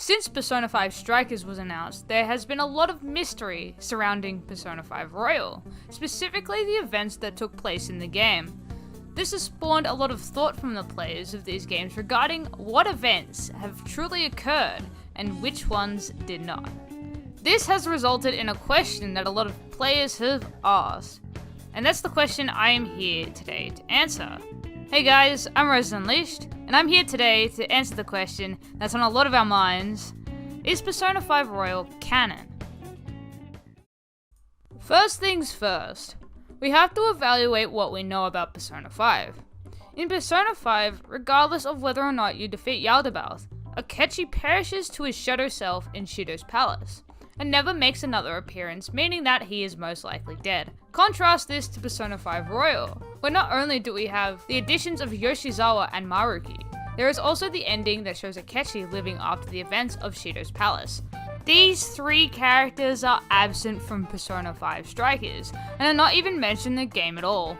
Since Persona 5 Strikers was announced, there has been a lot of mystery surrounding Persona 5 Royal, specifically the events that took place in the game. This has spawned a lot of thought from the players of these games regarding what events have truly occurred and which ones did not. This has resulted in a question that a lot of players have asked, and that's the question I am here today to answer. Hey guys, I'm Resident Unleashed, and I'm here today to answer the question that's on a lot of our minds: is Persona 5 Royal canon? First things first, we have to evaluate what we know about Persona 5. In Persona 5, regardless of whether or not you defeat Yaldabaoth, Akechi perishes to his shadow self in Shido's palace, and never makes another appearance, meaning that he is most likely dead. Contrast this to Persona 5 Royal, where not only do we have the additions of Yoshizawa and Maruki, there is also the ending that shows Akechi living after the events of Shido's palace. These three characters are absent from Persona 5 Strikers, and are not even mentioned in the game at all.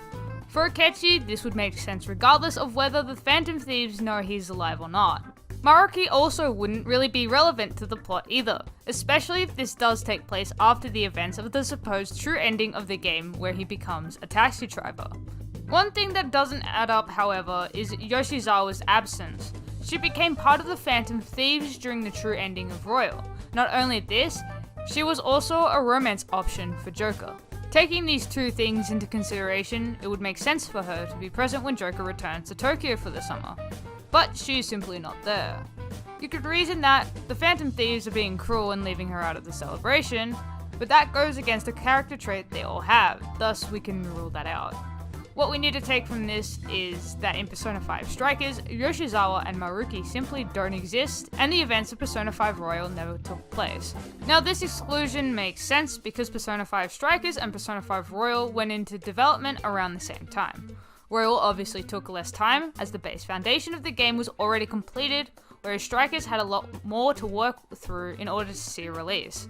For Akechi, this would make sense regardless of whether the Phantom Thieves know he's alive or not. Maruki also wouldn't really be relevant to the plot either, especially if this does take place after the events of the supposed true ending of the game where he becomes a taxi driver. One thing that doesn't add up, however, is Yoshizawa's absence. She became part of the Phantom Thieves during the true ending of Royal. Not only this, she was also a romance option for Joker. Taking these two things into consideration, it would make sense for her to be present when Joker returns to Tokyo for the summer. But she's simply not there. You could reason that the Phantom Thieves are being cruel and leaving her out of the celebration, but that goes against a character trait they all have, thus we can rule that out. What we need to take from this is that in Persona 5 Strikers, Yoshizawa and Maruki simply don't exist, and the events of Persona 5 Royal never took place. Now this exclusion makes sense because Persona 5 Strikers and Persona 5 Royal went into development around the same time. Royal obviously took less time, as the base foundation of the game was already completed, whereas Strikers had a lot more to work through in order to see a release.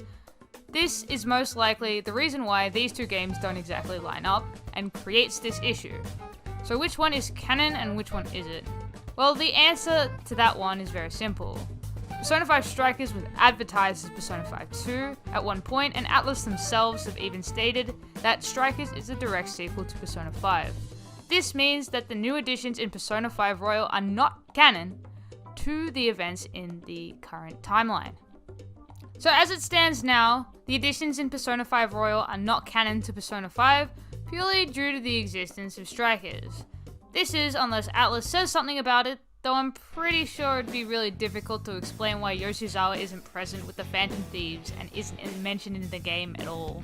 This is most likely the reason why these two games don't exactly line up, and creates this issue. So which one is canon and which one isn't? Well, the answer to that one is very simple. Persona 5 Strikers was advertised as Persona 5 2 at one point, and Atlus themselves have even stated that Strikers is a direct sequel to Persona 5. This means that the new additions in Persona 5 Royal are not canon to the events in the current timeline. So as it stands now, the additions in Persona 5 Royal are not canon to Persona 5 purely due to the existence of Strikers. This is unless Atlus says something about it, though I'm pretty sure it'd be really difficult to explain why Yoshizawa isn't present with the Phantom Thieves and isn't mentioned in the game at all.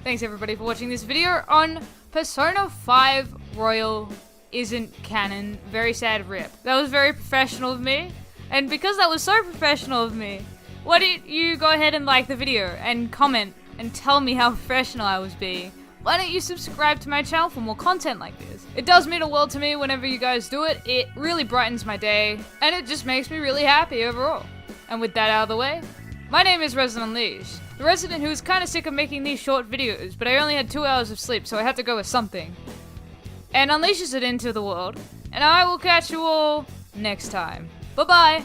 Thanks everybody for watching this video on Persona 5 Royal isn't canon. Very sad rip. That was very professional of me. And because that was so professional of me, why don't you go ahead and like the video and comment and tell me how professional I was being? Why don't you subscribe to my channel for more content like this? It does mean a world to me whenever you guys do it. It really brightens my day and it just makes me really happy overall. And with that out of the way, my name is Resident Unleashed, the resident who is kind of sick of making these short videos, but I only had 2 hours of sleep, so I had to go with something. And unleashes it into the world, and I will catch you all next time. Bye bye!